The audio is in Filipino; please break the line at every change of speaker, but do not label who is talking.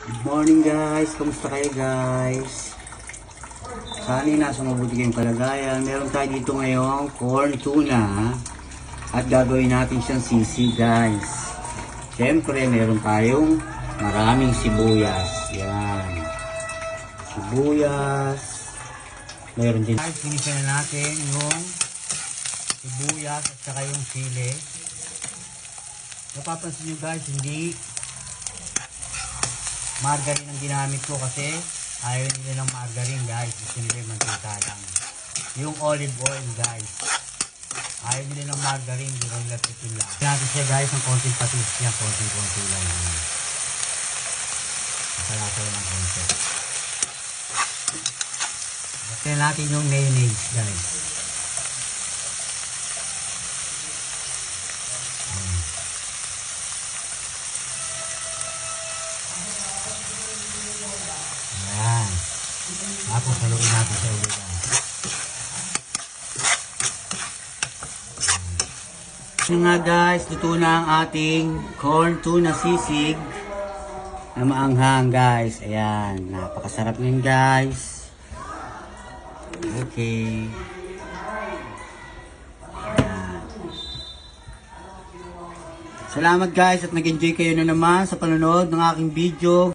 Good morning guys, kamusta kayo guys? Sana nasa mabuti kayong kalagayan. Meron tayo dito ngayong corn tuna at gagawin natin siyang sisig guys. Siyempre meron tayong maraming sibuyas. Yan. Sibuyas. Meron din. Guys, pinisa na natin yung sibuyas at saka yung sili. Napapansin nyo guys, hindi margarine ang ginamit ko kasi ayaw nila ng margarine guys. Gusto nila yung mantika lang. Yung olive oil guys. Ayaw nila ng margarine. Hindi nila titin lang. Natin siya guys ng konting patis. Yan, konting-konti lang. Nakalasa lang ng konti. Basta natin yung mayonnaise guys. Ayan. Tapos haluin natin sa ulit. Ayan nga guys, luto na ang ating corn tuna sisig na maanghang guys. Ayan, napakasarap ngayon guys. Okay. Ayan. Salamat guys at nag-enjoy kayo na naman sa panonood ng aking video.